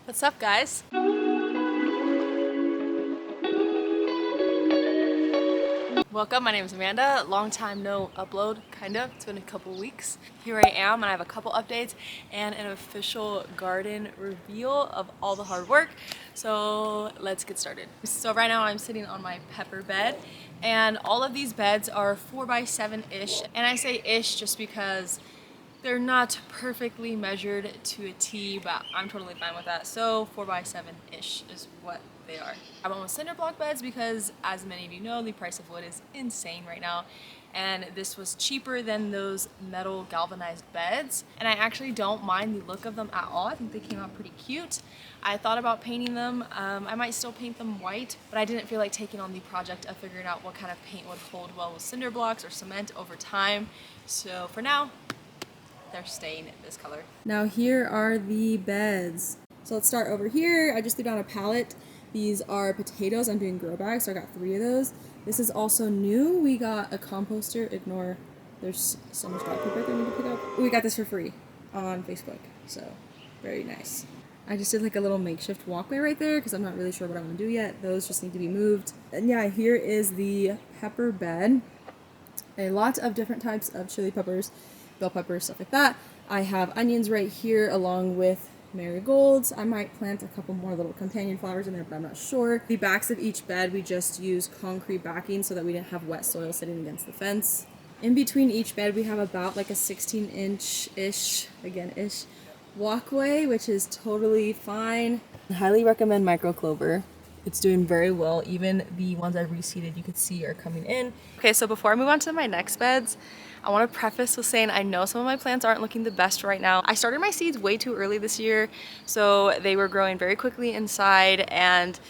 What's up, guys? Welcome, my name is Amanda. Long time no upload, kind of. It's been a couple weeks. Here I am, and I have a couple updates and an official garden reveal of all the hard work. So let's get started. So right now I'm sitting on my pepper bed, and all of these beds are 4x7-ish. And I say ish just because they're not perfectly measured to a T, but I'm totally fine with that. So 4x7-ish is what they are. I'm on cinder block beds because, as many of you know, the price of wood is insane right now. And this was cheaper than those metal galvanized beds. And I actually don't mind the look of them at all. I think they came out pretty cute. I thought about painting them. I might still paint them white, but I didn't feel like taking on the project of figuring out what kind of paint would hold well with cinder blocks or cement over time. So for now, they're staying this color. Now here are the beds. So let's start over here. I just threw down a pallet. These are potatoes. I'm doing grow bags, so I got 3 of those. This is also new. We got a composter. Ignore, there's so much dog poop right there we need to pick up. We got this for free on Facebook, so very nice. I just did like a little makeshift walkway right there because I'm not really sure what I'm gonna do yet. Those just need to be moved. And yeah, here is the pepper bed. A lot of different types of chili peppers, bell peppers, stuff like that. I have onions right here along with marigolds. I might plant a couple more little companion flowers in there, but I'm not sure. The backs of each bed, we just use concrete backing so that we didn't have wet soil sitting against the fence. In between each bed, we have about like a 16-inch-ish, again, ish, walkway, which is totally fine. I highly recommend micro clover. It's doing very well. Even the ones I reseeded, you could see are coming in. Okay, so before I move on to my next beds, I want to preface with saying I know some of my plants aren't looking the best right now. I started my seeds way too early this year, so they were growing very quickly inside, and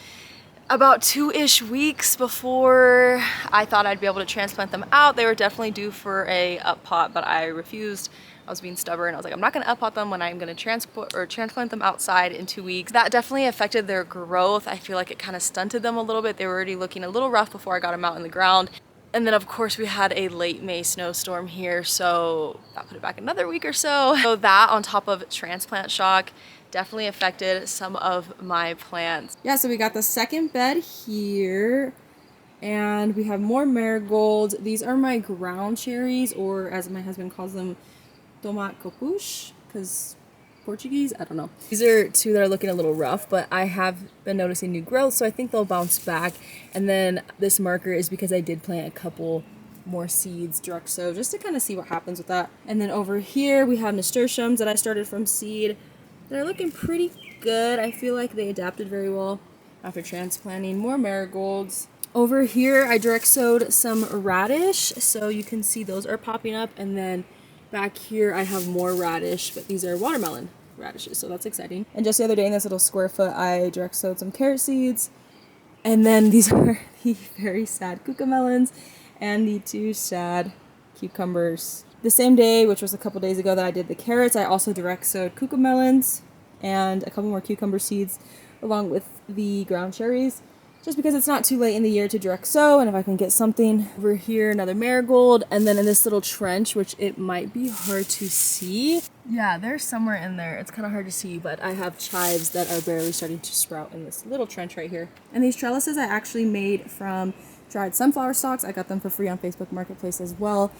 about 2-ish weeks before I thought I'd be able to transplant them out, they were definitely due for a up pot, but I refused. I was being stubborn. I was like, I'm not gonna up pot them when I'm gonna transplant them outside in 2 weeks. That definitely affected their growth. I feel like it kind of stunted them a little bit. They were already looking a little rough before I got them out in the ground. And then of course we had a late May snowstorm here, so that put it back another week or so. So that on top of transplant shock definitely affected some of my plants. Yeah, so we got the second bed here, and we have more marigolds. These are my ground cherries, or as my husband calls them, tomate capuche, because Portuguese, I don't know. These are 2 that are looking a little rough, but I have been noticing new growth, so I think they'll bounce back. And then this marker is because I did plant a couple more seeds direct sow just to kind of see what happens with that. And then over here we have nasturtiums that I started from seed. They're looking pretty good. I feel like they adapted very well after transplanting. More marigolds. Over here I direct sowed some radish, so you can see those are popping up. And then back here I have more radish, but these are watermelon radishes, so that's exciting. And just the other day in this little square foot, I direct sowed some carrot seeds. And then these are the very sad cucamelons and the 2 sad cucumbers. The same day, which was a couple days ago that I did the carrots, I also direct sowed cucamelons and a couple more cucumber seeds along with the ground cherries, just because it's not too late in the year to direct sow. And if I can get something over here, another marigold. And then in this little trench, which it might be hard to see. Yeah, they're somewhere in there. It's kind of hard to see, but I have chives that are barely starting to sprout in this little trench right here. And these trellises I actually made from dried sunflower stalks. I got them for free on Facebook Marketplace as well.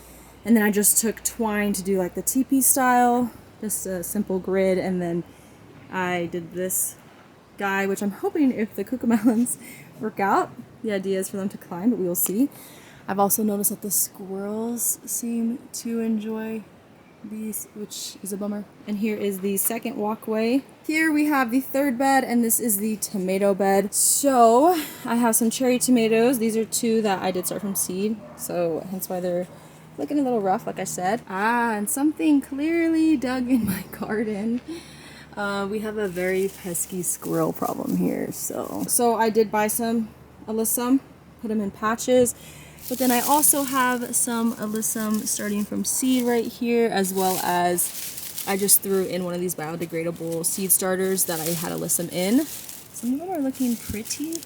And then I just took twine to do like the teepee style, just a simple grid. And then I did this guy, which I'm hoping, if the cucamelons work out, the idea is for them to climb, but we will see. I've also noticed that the squirrels seem to enjoy these, which is a bummer. And here is the second walkway. Here we have the third bed, and this is the tomato bed. So I have some cherry tomatoes. These are 2 that I did start from seed, so hence why they're looking a little rough, like I said. And something clearly dug in my garden. We have a very pesky squirrel problem here, so I did buy some alyssum, put them in patches, but then I also have some alyssum starting from seed right here, as well as I just threw in one of these biodegradable seed starters that I had alyssum in. Some of them are looking pretty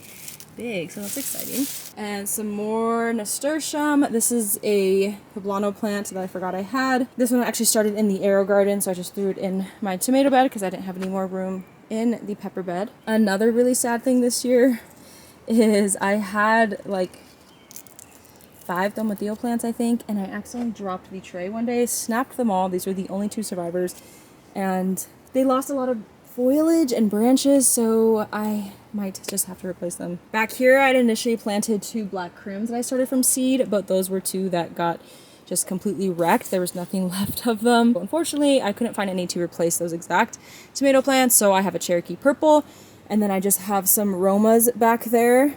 big, so that's exciting. And some more nasturtium. This is a poblano plant that I forgot I had. This one actually started in the AeroGarden, so I just threw it in my tomato bed because I didn't have any more room in the pepper bed. Another really sad thing this year is I had like 5 Domatheo plants, I think, and I accidentally dropped the tray one day, snapped them all. These were the only 2 survivors, and they lost a lot of foliage and branches, so I might just have to replace them. Back here, I'd initially planted 2 black crims that I started from seed, but those were 2 that got just completely wrecked. There was nothing left of them. Unfortunately, I couldn't find any to replace those exact tomato plants, so I have a Cherokee Purple, and then I just have some Romas back there.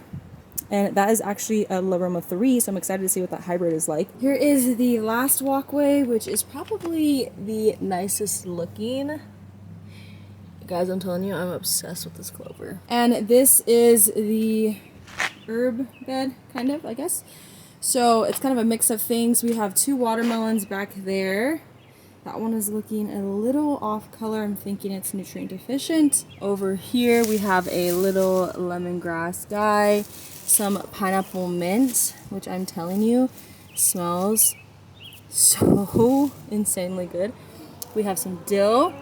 And that is actually a La Roma 3, so I'm excited to see what that hybrid is like. Here is the last walkway, which is probably the nicest looking. Guys, I'm telling you, I'm obsessed with this clover. And this is the herb bed, kind of, I guess. So it's kind of a mix of things. We have 2 watermelons back there. That one is looking a little off color. I'm thinking it's nutrient deficient. Over here we have a little lemongrass guy, some pineapple mint, which I'm telling you smells so insanely good. We have some dill,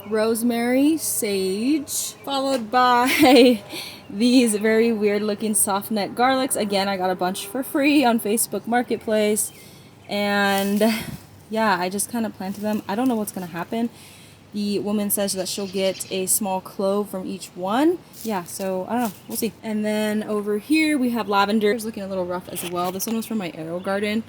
rosemary, sage, followed by these very weird looking soft neck garlics. Again, I got a bunch for free on Facebook Marketplace, and yeah, I just kind of planted them. I don't know what's gonna happen. The woman says that she'll get a small clove from each one. Yeah, so I don't know, we'll see. And then over here we have lavender. It's looking a little rough as well. This one was from my AeroGarden,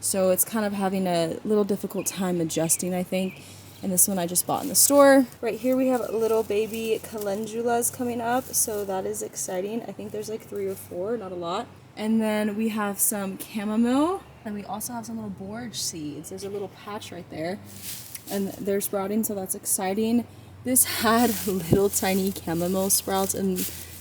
so it's kind of having a little difficult time adjusting, I think. And this one I just bought in the store. Right here we have little baby calendulas coming up, so that is exciting. I think there's like 3 or 4, not a lot. And then we have some chamomile, and we also have some little borage seeds. There's a little patch right there, and they're sprouting, so that's exciting. This had little tiny chamomile sprouts in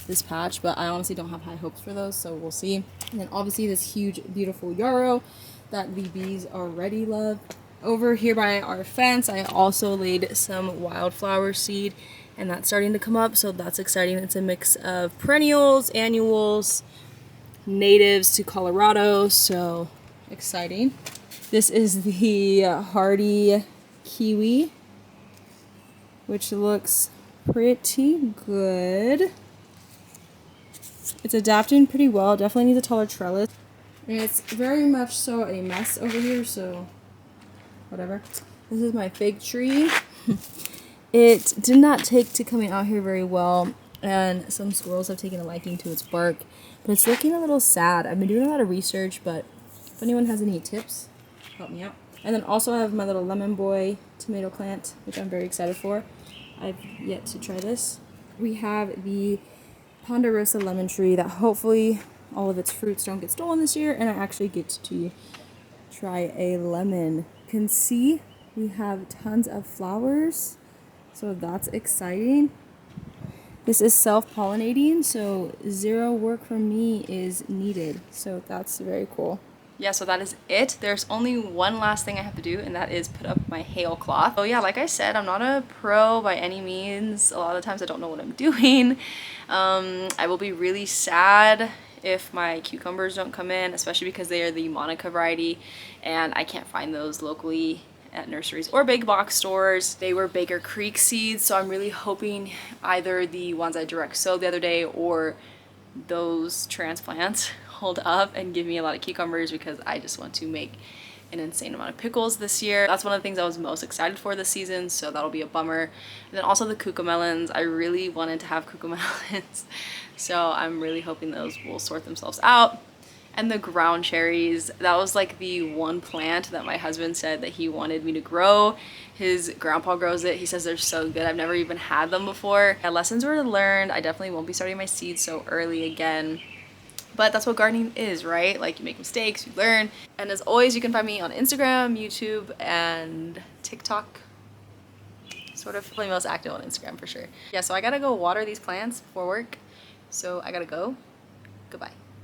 this patch, but I honestly don't have high hopes for those, so we'll see. And then obviously this huge, beautiful yarrow that the bees already love. Over here by our fence, I also laid some wildflower seed, and that's starting to come up, so that's exciting. It's a mix of perennials, annuals, natives to Colorado, so exciting. This is the hardy kiwi, which looks pretty good. It's adapting pretty well. Definitely needs a taller trellis. And it's very much so a mess over here, so whatever. This is my fig tree. It did not take to coming out here very well, and some squirrels have taken a liking to its bark, but it's looking a little sad. I've been doing a lot of research, but if anyone has any tips, help me out. And then also I have my little lemon boy tomato plant, which I'm very excited for. I've yet to try this. We have the Ponderosa lemon tree that hopefully all of its fruits don't get stolen this year, and I actually get to try a lemon. You can see we have tons of flowers, so that's exciting. This is self-pollinating, so 0 work from me is needed, so that's very cool. Yeah, so that is it. There's only one last thing I have to do, and that is put up my hail cloth. So yeah, like I said, I'm not a pro by any means. A lot of times I don't know what I'm doing. I will be really sad if my cucumbers don't come in, especially because they are the Monica variety, and I can't find those locally at nurseries or big box stores. They were Baker Creek seeds, so I'm really hoping either the ones I direct sowed the other day or those transplants hold up and give me a lot of cucumbers, because I just want to make an insane amount of pickles this year. That's one of the things I was most excited for this season, so that'll be a bummer. And then also the cucamelons. I really wanted to have cucamelons, so I'm really hoping those will sort themselves out. And the ground cherries, that was like the one plant that my husband said that he wanted me to grow. His grandpa grows it. He says they're so good. I've never even had them before. Yeah, lessons were learned. I definitely won't be starting my seeds so early again. But that's what gardening is, right? Like, you make mistakes, you learn. And as always, you can find me on Instagram, YouTube, and TikTok. Sort of probably most active on Instagram for sure. Yeah, so I gotta go water these plants before work. So I gotta go. Goodbye.